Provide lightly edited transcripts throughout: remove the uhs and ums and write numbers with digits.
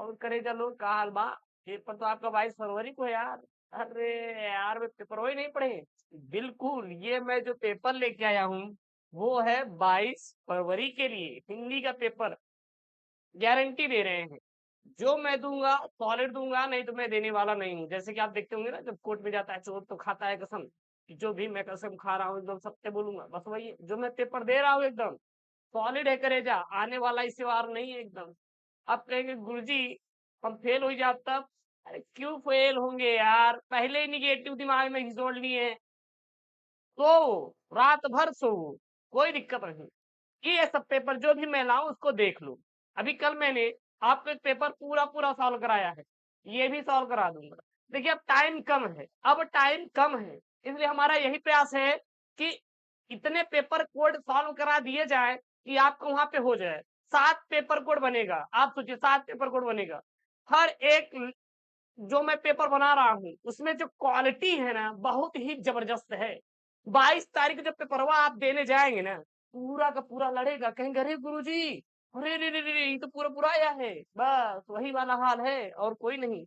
और करे चलो का हाल बा। पेपर तो आपका 22 फरवरी को है यार। अरे यार वे पेपर वही नहीं पढ़े। बिल्कुल, ये मैं जो पेपर लेके आया हूँ वो है 22 फरवरी के लिए हिंदी का पेपर। गारंटी दे रहे हैं। जो मैं दूंगा सॉलिड दूंगा, नहीं तो मैं देने वाला नहीं हूँ। जैसे कि आप देखते होंगे ना, जब कोर्ट में जाता है चोर तो खाता है कसम, कि जो भी मैं कसम खा रहा हूँ एकदम सत्य बोलूंगा। बस वही है, जो मैं पेपर दे रहा हूँ एकदम सॉलिड है करेजा, आने वाला इस बार नहीं है एकदम। आप कहेंगे गुरुजी हम फेल हो जाए तब। अरे क्यों फेल होंगे यार, पहले ही निगेटिव दिमाग में घिसोड़ लिए। सो रात भर सो, कोई दिक्कत नहीं। ये सब पेपर जो भी मैं लाऊं उसको देख लो। अभी कल मैंने आपको एक पेपर पूरा पूरा सॉल्व कराया है, ये भी सॉल्व करा दूंगा। देखिए अब टाइम कम है, अब टाइम कम है, इसलिए हमारा यही प्रयास है कि इतने पेपर कोड सॉल्व करा दिए जाए कि आपको वहां पे हो जाए। 7 पेपर कोड बनेगा, आप सोचिए 7 पेपर कोड बनेगा। हर एक जो मैं पेपर बना रहा हूँ उसमें जो क्वालिटी है ना बहुत ही जबरदस्त है। 22 तारीख को जब पेपरवा आप देने जाएंगे ना, पूरा का पूरा लड़ेगा, कहेंगे अरे गुरुजी, अरे रे रे रे रे, ये तो पूरा पूरा आया है। बस वही वाला हाल है और कोई नहीं।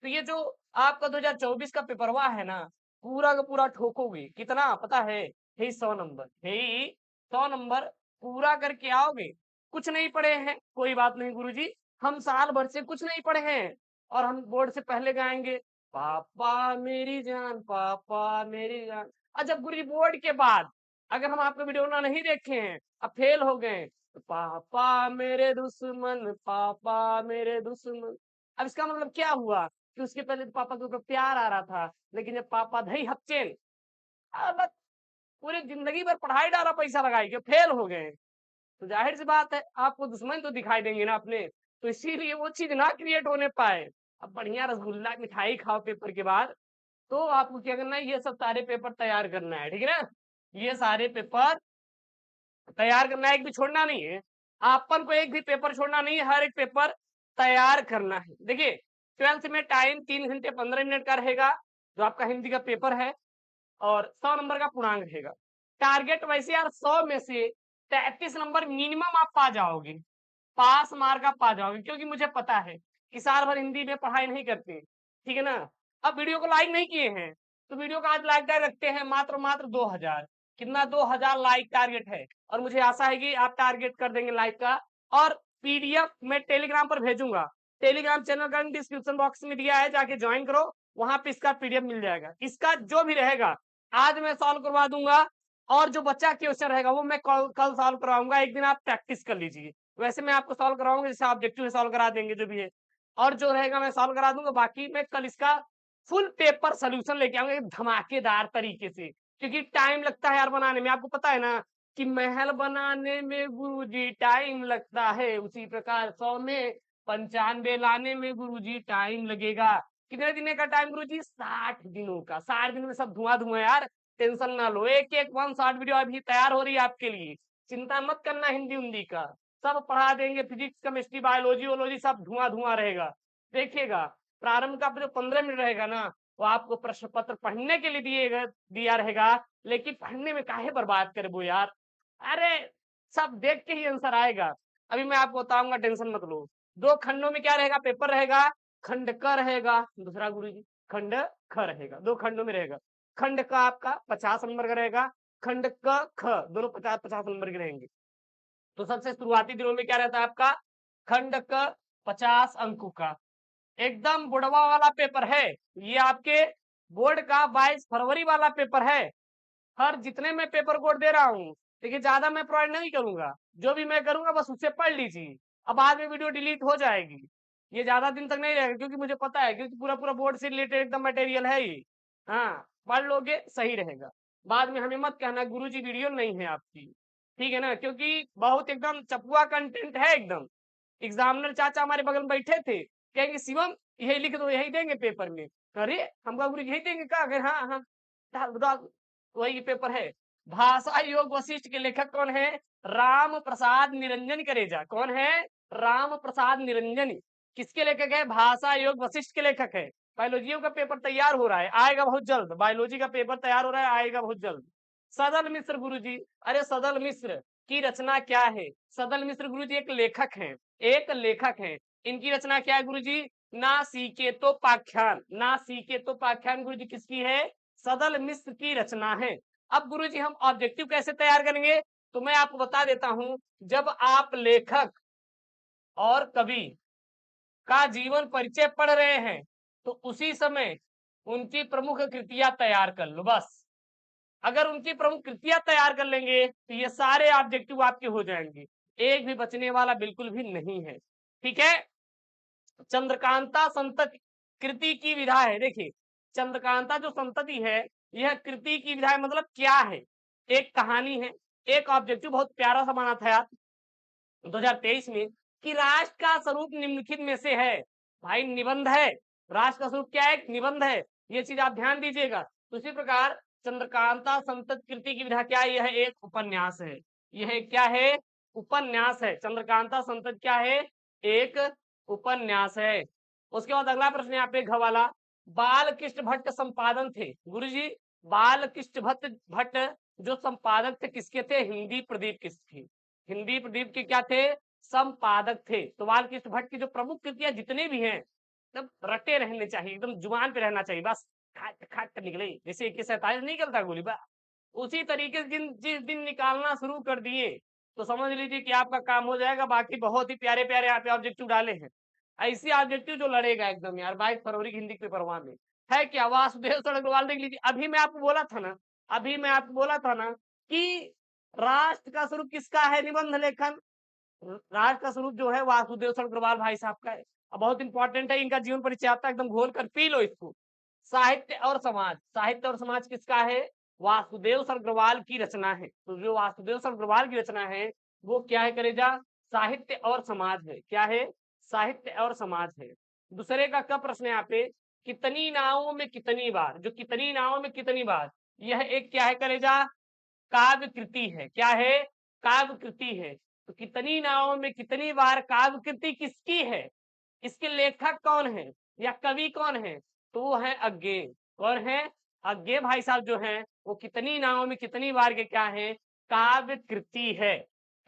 तो ये जो आपका 2024 का पेपरवा है ना, पूरा का पूरा ठोकोगे। कितना पता है? 100 नंबर है, 100 नंबर पूरा करके आओगे। कुछ नहीं पढ़े हैं कोई बात नहीं गुरुजी, हम साल भर से कुछ नहीं पढ़े हैं और हम बोर्ड से पहले गाएंगे पापा मेरी जान, पापा मेरी जान। और जब गुरुजी बोर्ड के बाद अगर हम आपका वीडियो ना नहीं देखे हैं, अब फेल हो गए, तो पापा मेरे दुश्मन, पापा मेरे दुश्मन। अब इसका मतलब क्या हुआ कि उसके पहले तो पापा के ऊपर प्यार आ रहा था, लेकिन जब पापा धई हफ्चेन, अब पूरी जिंदगी भर पढ़ाई डाला पैसा लगाई के फेल हो गए, तो जाहिर सी बात है आपको दुश्मन तो दिखाई देंगे ना अपने। तो इसीलिए वो चीज ना क्रिएट होने पाए। अब बढ़िया रसगुल्ला मिठाई खाओ पेपर के बाद, तो आपको क्या करना है, ये सब सारे पेपर तैयार करना है, ठीक है ना। ये सारे पेपर तैयार करना है, एक भी छोड़ना नहीं है। अपन को एक भी पेपर छोड़ना नहीं है, हर एक पेपर तैयार करना है। देखिए 12th में टाइम 3 घंटे 15 मिनट का रहेगा, जो आपका हिंदी का पेपर है, और 100 नंबर का पूर्णांक रहेगा। टारगेट वैसे यार 100 में से 33 नंबर मिनिमम आप पा जाओगे, पास मार्क आप पा जाओगे, क्योंकि मुझे पता है कि साल भर हिंदी में पढ़ाई नहीं करते, ठीक है ना। अब वीडियो को लाइक नहीं किए हैं तो वीडियो का आज लाइक टारगेट रखते हैं मात्र मात्र 2000। कितना? 2000 लाइक टारगेट है, और मुझे आशा है कि आप टारगेट कर देंगे लाइक का। और पीडीएफ मैं टेलीग्राम पर भेजूंगा, टेलीग्राम चैनल का डिस्क्रिप्शन बॉक्स में दिया है, जाके ज्वाइन करो, वहां पे इसका पीडीएफ मिल जाएगा। इसका जो भी रहेगा आज मैं सॉल्व करवा दूंगा, और जो बच्चा क्वेश्चन रहेगा वो मैं कल सॉल्व करवाऊंगा। एक दिन आप प्रैक्टिस कर लीजिए, वैसे मैं आपको सॉल्व कराऊंगा जैसे ऑब्जेक्टिव सॉल्व करा देंगे जो भी है, और जो रहेगा मैं सॉल्व करा दूंगा। बाकी मैं कल इसका फुल पेपर सोल्यूशन लेके आऊंगा एक धमाकेदार तरीके से, क्योंकि टाइम लगता है यार बनाने में। आपको पता है ना कि महल बनाने में गुरुजी टाइम लगता है, उसी प्रकार 100 में 95 लाने में गुरुजी टाइम लगेगा। कितने दिन का टाइम गुरुजी? 60 दिनों का। 60 दिन में सब धुआं धुआं यार। टेंशन ना लो, एक एक 1 शॉर्ट वीडियो अभी तैयार हो रही है आपके लिए। चिंता मत करना हिंदी उंदी का, सब पढ़ा देंगे। फिजिक्स केमिस्ट्री बायोलॉजी वोलॉजी सब धुआं धुआं रहेगा। देखिएगा प्रारंभ का जो 15 मिनट रहेगा ना, वो आपको प्रश्न पत्र पढ़ने के लिए दिया रहेगा, लेकिन पढ़ने में काहे बर्बाद करे वो यार। अरे सब देख के ही आंसर आएगा। अभी मैं आपको बताऊंगा, टेंशन मत लो। 2 खंडों में क्या रहेगा पेपर रहेगा, खंड क रहेगा, दूसरा गुरु जी खंड ख रहेगा। 2 खंडों में रहेगा। खंड का आपका 50 नंबर का रहेगा, खंड क ख दोनों 50-50 नंबर के रहेंगे। तो सबसे शुरुआती दिनों में क्या रहता है आपका, खंड क 50 अंकों का एकदम बुढ़वा वाला पेपर है। ये आपके बोर्ड का 22 फरवरी वाला पेपर है। हर जितने मैं पेपर कोड दे रहा हूँ, देखिए ज्यादा मैं प्रोवाइड नहीं करूंगा, जो भी मैं करूंगा बस उससे पढ़ लीजिए। अब बाद में वीडियो डिलीट हो जाएगी, ये ज्यादा दिन तक नहीं रहेगा, क्योंकि मुझे पता है, क्योंकि पूरा पूरा बोर्ड से रिलेटेड एकदम मटेरियल है ये। हाँ पढ़ लोगे सही रहेगा, बाद में हमें मत कहना गुरुजी वीडियो नहीं है आपकी, ठीक है ना, क्योंकि बहुत एकदम चपुआ कंटेंट है एकदम। एग्जामिनर चाचा हमारे बगल में बैठे थे, कहेंगे शिवम यही लिख दो, यही देंगे पेपर में। अरे हमका गुरु यही देंगे का? अगर हाँ हाँ डाल डाल, वही पेपर है। भाषा योग वशिष्ठ के लेखक कौन है? राम प्रसाद निरंजन करेजा। कौन है? राम प्रसाद निरंजन। किसके लेखक है? भाषा योग वशिष्ठ के लेखक है। बायोलॉजी का पेपर तैयार हो रहा है, आएगा बहुत जल्द। बायोलॉजी का पेपर तैयार हो रहा है, आएगा बहुत जल्द। सदल मिश्र गुरुजी, अरे सदल मिश्र की रचना क्या है? सदल मिश्र गुरुजी एक लेखक हैं, एक लेखक हैं। इनकी रचना क्या है गुरुजी? नासिकेतोपाख्यान। नासिकेतोपाख्यान गुरुजी किसकी है? सदल मिश्र की रचना है। अब गुरुजी हम ऑब्जेक्टिव कैसे तैयार करेंगे? तो मैं आपको बता देता हूं, जब आप लेखक और कवि का जीवन परिचय पढ़ रहे हैं तो उसी समय उनकी प्रमुख कृतियां तैयार कर लो बस। अगर उनकी प्रमुख कृतियां तैयार कर लेंगे तो ये सारे ऑब्जेक्टिव आपके हो जाएंगे, एक भी बचने वाला बिल्कुल भी नहीं है। ठीक है। चंद्रकांता संतति कृति की विधा है। देखिए, चंद्रकांता जो संतति है यह कृति की विधा मतलब क्या है? एक कहानी है, एक ऑब्जेक्टिव बहुत प्यारा सा बना था यार 2023 में कि राष्ट्र का स्वरूप निम्नलिखित में से है। भाई निबंध है, राष्ट्र का स्वरूप क्या है? निबंध है। ये चीज आप ध्यान दीजिएगा। तो इसी प्रकार चंद्रकांता संतत कृति की विधा क्या है? यह एक उपन्यास है। यह क्या है? उपन्यास है। चंद्रकांता संतत क्या है? एक उपन्यास है। उसके बाद अगला प्रश्न यहाँ पे घ वाला, बाल कृष्ण भट्ट संपादन थे। गुरुजी बाल कृष्ण भट्ट जो संपादक थे किसके थे? हिंदी प्रदीप किसके? हिंदी प्रदीप के क्या थे? संपादक थे। तो बाल कृष्ण भट्ट की जो प्रमुख कृतियां जितने भी हैं एकदम रटे रहने चाहिए, एकदम जुबान पे रहना चाहिए, बस खट खट निकले, जैसे 2147 नहीं निकलता गोली बा उसी तरीके से जिस दिन निकालना शुरू कर दिए तो समझ लीजिए कि आपका काम हो जाएगा। बाकी बहुत ही प्यारे प्यारे यहाँ पे ऑब्जेक्टिव डाले हैं, ऐसी ऑब्जेक्टिव जो लड़ेगा एकदम यार 22 फरवरी की हिंदी के पेपर में है क्या? वासुदेव सड़गवाल देख लीजिए। अभी मैं आपको बोला था ना, अभी मैं आपको बोला था ना कि राष्ट्र का स्वरूप किसका है? निबंध लेखन। राष्ट्र का स्वरूप जो है वासुदेव सड़गवाल भाई साहब का है। अब बहुत इंपॉर्टेंट है, इनका जीवन परिचय आता है, एकदम घोल कर पी लो इसको। साहित्य और समाज, साहित्य और समाज किसका है? वासुदेव सड़गवाल की रचना है। तो जो वासुदेव सड़गवाल की रचना है वो क्या है करेजा? साहित्य और समाज है। क्या है? साहित्य और समाज है। दूसरे का क्या प्रश्न है यहाँ पे? कितनी नावों में कितनी बार, जो कितनी नावों में कितनी बार, यह एक क्या है करेजा? काव्य कृति है। क्या है? काव्य कृति है। तो कितनी नावों में कितनी बार काव्य कृति किसकी है? इसके लेखक कौन है या कवि कौन है? तो वो है अज्ञे। कौन है? अज्ञे भाई साहब जो है वो कितनी नावों में कितनी बार के क्या है? काव्य कृति है।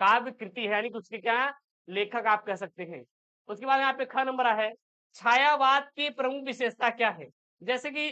काव्य कृति है यानी कि उसके क्या लेखक आप कह सकते हैं। उसके बाद यहाँ पे ख नंबर है, छायावाद की प्रमुख विशेषता क्या है? जैसे कि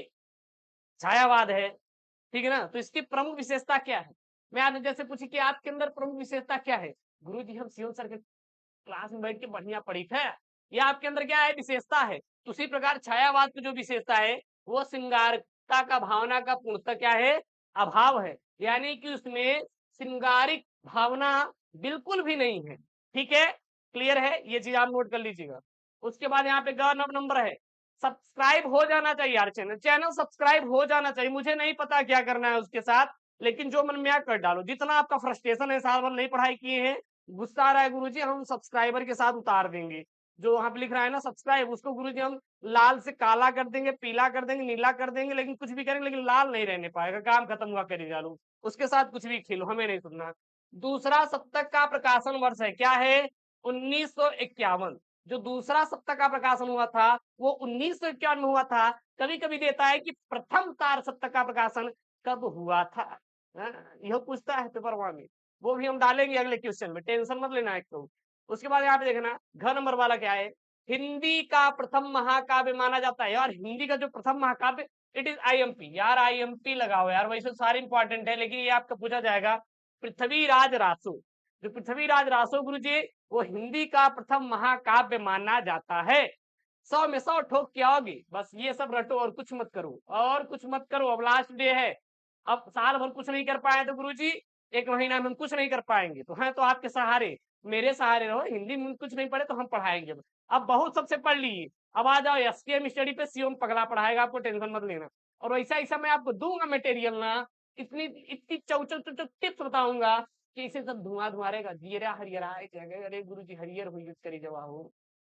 छायावाद है, ठीक है ना, तो इसकी प्रमुख विशेषता क्या है? मैं आपसे जैसे पूछी कि आपके अंदर प्रमुख विशेषता क्या है, गुरुजी हम सीओ सर के क्लास में बैठ के बढ़िया पढ़ी थे, ये आपके अंदर क्या है? विशेषता है। तो उसी प्रकार छायावाद की जो विशेषता है वो श्रृंगारता का भावना का पूर्णतः क्या है? अभाव है। यानी कि उसमें श्रृंगारिक भावना बिल्कुल भी नहीं है। ठीक है, क्लियर है? ये चीज आप नोट कर लीजिएगा। उसके बाद यहाँ पे ग नंबर है, सब्सक्राइब हो जाना चाहिए यार, चैनल चैनल सब्सक्राइब हो जाना चाहिए। मुझे नहीं पता क्या करना है उसके साथ, लेकिन जो मन में आ कर डालो। जितना आपका फ्रस्ट्रेशन है, साल भर नहीं पढ़ाई किए हैं, गुस्सा आ रहा है, गुरुजी हम सब्सक्राइबर के साथ उतार देंगे। जो वहां पे लिख रहा है ना सब्सक्राइब, उसको गुरुजी हम लाल से काला कर देंगे, पीला कर देंगे, नीला कर देंगे, लेकिन कुछ भी करेंगे लेकिन लाल नहीं रहने पाएगा। काम खत्म हुआ, करी डालो उसके साथ कुछ भी खेलो, हमें नहीं सुनना। दूसरा सप्तक का प्रकाशन वर्ष है, क्या है? 1951। जो दूसरा सप्तक का प्रकाशन हुआ था वो 1951 में हुआ था। कभी कभी देता है कि प्रथम तार सप्तक का प्रकाशन कब हुआ था, यह पूछता है पेपर वन में, वो भी हम डालेंगे अगले क्वेश्चन में, टेंशन मत लेना एक तो। उसके बाद यहाँ पे देखना घ नंबर वाला क्या है, हिंदी का प्रथम महाकाव्य माना जाता है। यार हिंदी का जो प्रथम महाकाव्य, इट इज आईएमपी। यार आईएमपी लगाओ यार, वैसे सारे इंपॉर्टेंट है लेकिन ये आपका पूछा जाएगा। पृथ्वीराज रासो, जो पृथ्वीराज रासो गुरु जी, वो हिंदी का प्रथम महाकाव्य माना जाता है। 100 में 100 ठोक के आओगे, बस ये सब रटो और कुछ मत करो, और कुछ मत करो। अब लास्ट डे है, अब साल भर कुछ नहीं कर पाए तो गुरुजी एक महीना में हम कुछ नहीं कर पाएंगे, तो हैं तो आपके सहारे, मेरे सहारे रहो। हिंदी में कुछ नहीं पढ़े तो हम पढ़ाएंगे। अब बहुत सबसे पढ़ ली, अब आ जाओ एसकेएम स्टडी पे, सीओम पगला पढ़ाएगा आपको, टेंशन मत लेना। और वैसा ऐसा मैं आपको दूंगा मटेरियल ना, इतनी इतनी चौचौ टिप्स बताऊंगा कि इसे सब धुआं धुआं रहेगा। जीरा हरियरा, अरे गुरु जी हरियर हुई करी जवा हो,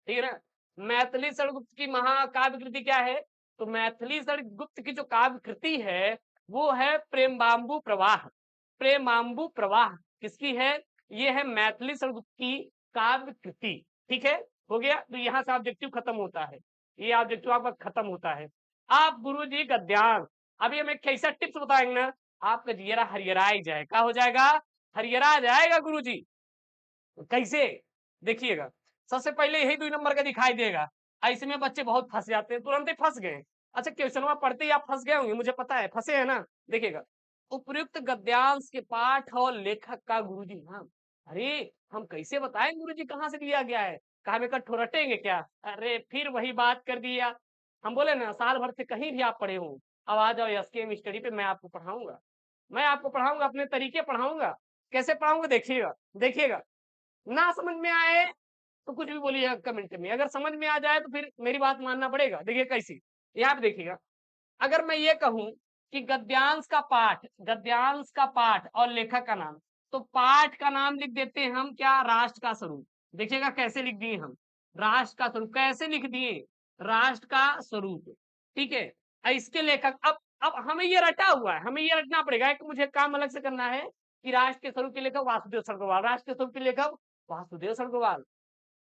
ठीक है ना। मैथिली सड़गुप्त की महाकाव्य कृति क्या है? तो मैथिली सड़गुप्त की जो काव्य कृति है वो है प्रेमाम्बु प्रवाह। प्रेमाम्बु प्रवाह किसकी है? ये है मैथिली सड़गुप्त की काव्य कृति। ठीक है, हो गया। तो यहाँ से ऑब्जेक्टिव खत्म होता है, ये ऑब्जेक्टिव आपका खत्म होता है। आप गुरु जी गद्यांश, अभी हम एक कैसा टिप्स बताएंगे ना, आपका जियरा हरियरा जाए, क्या हो जाएगा? हरियरा जाएगा गुरु जी। कैसे? देखिएगा, सबसे पहले यही 2 नंबर का दिखाई देगा। ऐसे में बच्चे बहुत फंस जाते हैं, तुरंत ही फंस गए। अच्छा, क्वेश्चनवा पढ़ते ही आप फंस गए होंगे, मुझे पता है, फंसे हैं ना? देखिएगा, उपयुक्त गद्यांश के पाठ और लेखक का गुरुजी नाम। अरे हम कैसे बताएं गुरुजी कहाँ से दिया गया है? कहा हम इकट्ठो रटेंगे क्या? अरे फिर वही बात कर दिया। हम बोले ना, साल भर से कहीं भी आप पढ़े हो, अब आ जाओ एसकेएम स्टडी पे, मैं आपको पढ़ाऊंगा। मैं आपको पढ़ाऊंगा, अपने तरीके पढ़ाऊंगा। कैसे पढ़ाऊंगा देखिएगा, देखिएगा। ना समझ में आए तो कुछ भी बोलिएगा कमेंट में, अगर समझ में आ जाए तो फिर मेरी बात मानना पड़ेगा। देखिए कैसी, यहाँ पे देखिएगा, अगर मैं ये कहूं कि गद्यांश का पाठ और लेखक का नाम, तो पाठ का नाम लिख देते हैं हम क्या? राष्ट्र का स्वरूप। देखिएगा कैसे लिख दिए हम, राष्ट्र का स्वरूप कैसे लिख दिए, राष्ट्र का स्वरूप। ठीक है, इसके लेखक, अब हमें ये रटा हुआ है, हमें ये रटना पड़ेगा कि मुझे काम अलग से करना है कि राष्ट्र के स्वरूप के लेखक वासुदेव सरगोवाल, राष्ट्र के स्वरूप के लेखक वासुदेव सरगोवाल,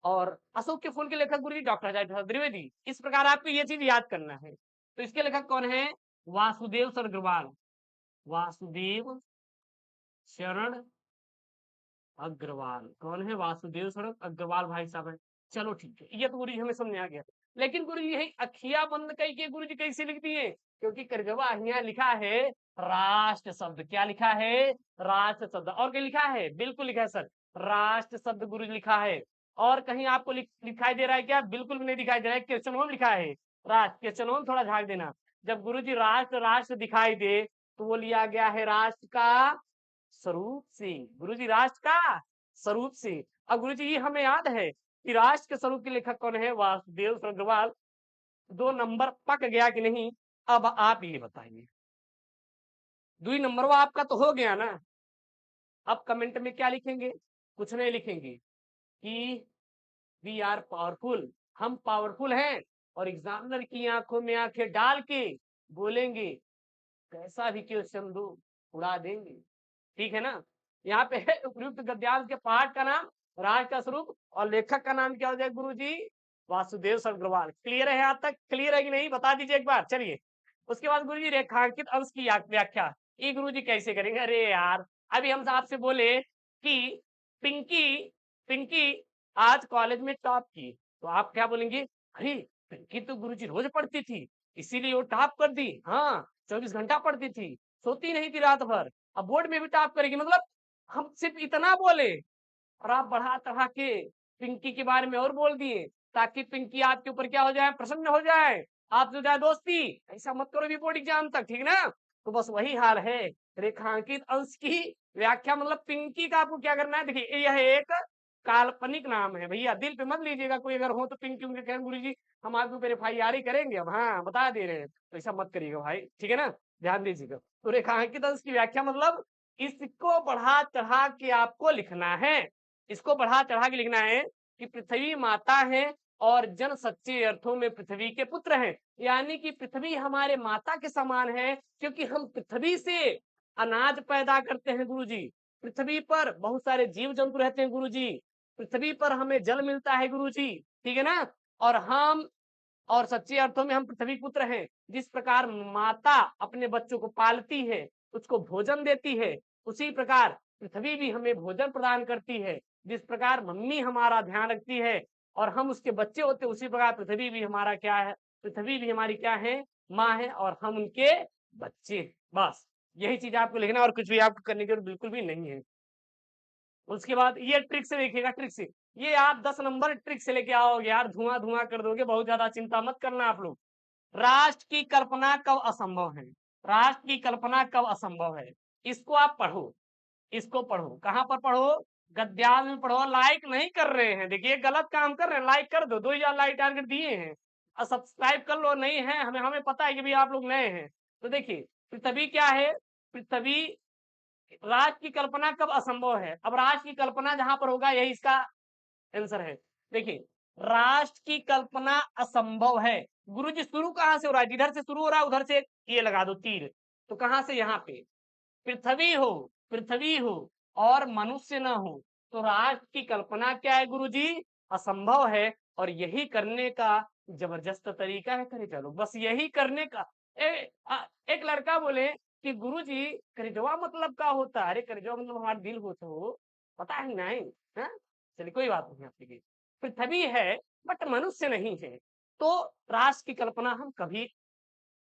और अशोक के फूल के लेखक गुरु जी डॉक्टर अजय प्रसाद द्विवेदी। इस प्रकार आपको ये चीज याद करना है। तो इसके लेखक कौन है? वासुदेव सरगोवाल, वासुदेव शरण अग्रवाल। कौन है? वासुदेव शरण अग्रवाल भाई साहब है। चलो ठीक है, ये तो गुरु जी हमें समझ आ गया। लेकिन गुरु जी यही अखिया बंद कई के गुरु जी कैसे लिख दिए? क्योंकि करजवा यहाँ लिखा है राष्ट्र शब्द। क्या लिखा है? राष्ट्र शब्द। और क्या लिखा है? बिल्कुल लिखा है सर, राष्ट्र शब्द गुरु जी लिखा है। और कहीं आपको दिखाई दे रहा है क्या? बिल्कुल भी नहीं दिखाई दे रहा है। क्वेश्चन में लिखा है राष्ट्र, क्वेश्चन में थोड़ा झांक देना। जब गुरु जी राष्ट्र राष्ट्र दिखाई दे तो वो लिया गया है राष्ट्र का स्वरूप से। गुरु जी राष्ट्र का स्वरूप से। अब गुरु जी ये हमें याद है कि राष्ट्र के स्वरूप के लेखक कौन है? वासुदेव सरगोवाल। 2 नंबर पक गया कि नहीं? अब आप ये बताइए, 2 नंबर वो आपका तो हो गया ना? अब कमेंट में क्या लिखेंगे? कुछ नहीं लिखेंगे कि वी आर पावरफुल, हम पावरफुल हैं, और एग्जामिनर की आंखों में आंखें डाल के बोलेंगे कैसा भी क्वेश्चन दो उड़ा देंगे। ठीक है ना? यहाँ पे है उपयुक्त गद्यांश के पाठ का नाम, राज का स्वरूप, और लेखक का नाम क्या हो जाए गुरु जी? वासुदेव सरगोवाल। क्लियर है? यहाँ तक क्लियर है कि नहीं? बता दीजिए एक बार। चलिए, उसके बाद गुरु जी रेखांकित अंश की व्याख्या, ये गुरु जी कैसे करेंगे? अरे यार, अभी हम आपसे बोले कि पिंकी पिंकी आज कॉलेज में टॉप की, तो आप क्या बोलेंगे? अरे पिंकी तो गुरु जी रोज पढ़ती थी, इसीलिए वो टॉप कर दी। हाँ, 24 घंटा पढ़ती थी, सोती नहीं थी रात भर, अब बोर्ड में भी टॉप करेगी। मतलब हम सिर्फ इतना बोले और आप बढ़ा चढ़ा के पिंकी के बारे में और बोल दिए, ताकि पिंकी आपके ऊपर क्या हो जाए? प्रसन्न हो जाए, आपसे हो जाए दोस्ती। ऐसा मत करो भी बोर्ड एग्जाम तक, ठीक ना? तो बस वही हाल है रेखांकित अंश की व्याख्या। मतलब पिंकी का आपको क्या करना है? देखिए, यह एक काल्पनिक नाम है भैया, दिल पे मत लीजिएगा। कोई अगर हो तो पिंकी उनके कहें गुरु जी हम आपके ऊपर FIR ही करेंगे, अब हाँ बता दे रहे हैं, तो ऐसा मत करिएगा भाई, ठीक है ना? ध्यान दीजिएगा। तो रेखांकित अंश की व्याख्या मतलब इसको बढ़ा चढ़ा के आपको लिखना है, इसको बढ़ा चढ़ा के लिखना है कि पृथ्वी माता है और जन सच्चे अर्थों में पृथ्वी के पुत्र हैं। यानी कि पृथ्वी हमारे माता के समान है, क्योंकि हम पृथ्वी से अनाज पैदा करते हैं गुरु जी। पृथ्वी पर बहुत सारे जीव जंतु रहते हैं गुरु जी। पृथ्वी पर हमें जल मिलता है गुरु जी, ठीक है ना? और हम, और सच्चे अर्थों में हम पृथ्वी पुत्र हैं। जिस प्रकार माता अपने बच्चों को पालती है, उसको भोजन देती है, उसी प्रकार पृथ्वी भी हमें भोजन प्रदान करती है। जिस प्रकार मम्मी हमारा ध्यान रखती है और हम उसके बच्चे होते, उसी प्रकार पृथ्वी भी हमारा क्या है? पृथ्वी भी हमारी क्या है? माँ है, और हम उनके बच्चे। बस यही चीज आपको लिखना, और कुछ भी आपको करने की जरूरत बिल्कुल भी नहीं है। उसके बाद ये ट्रिक से देखिएगा, ट्रिक से ये आप 10 नंबर ट्रिक से लेके आओगे यार, धुआं धुआं कर दोगे। बहुत ज्यादा चिंता मत करना आप लोग। राष्ट्र की कल्पना कब असंभव है? राष्ट्र की कल्पना कब असंभव है? इसको आप पढ़ो, इसको पढ़ो। कहाँ पर पढ़ो? गद्यांश में पढ़ो। लाइक नहीं कर रहे हैं, देखिए गलत काम कर रहे हैं। लाइक कर दो, 2000 लाइक टारगेट दिए हैं, और सब्सक्राइब कर लो। नहीं है, हमें हमें पता है कि भी आप लोग नए हैं। तो देखिए पृथ्वी क्या है? पृथ्वी, राष्ट्र की कल्पना कब असंभव है? अब राष्ट्र की कल्पना जहां पर होगा यही इसका आंसर है। देखिए, राष्ट्र की कल्पना असंभव है। गुरुजी शुरू कहां से हो रहा है? जिधर से शुरू हो रहा है उधर से ये लगा दो तीर। तो कहां से? यहाँ पे पृथ्वी हो, पृथ्वी हो और मनुष्य न हो, तो राष्ट्र की कल्पना क्या है गुरुजी? असंभव है। और यही करने का जबरदस्त तरीका है। करे चलो, बस यही करने का। एक लड़का बोले कि गुरुजी करिजवा मतलब क्या होता है? अरे करिजवा मतलब हमारा दिल होता हो, पता ही नहीं है? चलिए कोई बात नहीं आपकी। पृथ्वी है बट मनुष्य नहीं है, तो राष्ट्र की कल्पना हम कभी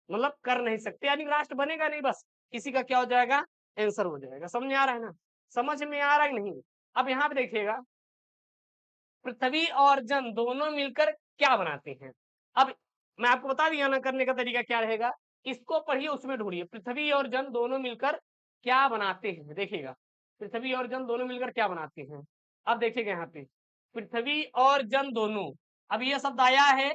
मतलब कर नहीं सकते, यानी राष्ट्र बनेगा नहीं, बस किसी का क्या हो जाएगा, आंसर हो जाएगा। समझ में आ रहा है ना, समझ में आ रहा है नहीं? अब यहाँ पे देखिएगा, पृथ्वी और जन दोनों मिलकर क्या बनाते हैं। अब मैं आपको बता दिया ना करने का तरीका क्या रहेगा, इसको पढ़िए उसमें ढूंढिए, पृथ्वी और जन दोनों मिलकर क्या बनाते हैं। देखिएगा, पृथ्वी और जन दोनों मिलकर क्या बनाते हैं। अब देखिएगा यहाँ पे, पृथ्वी और जन दोनों, अब ये शब्द आया है,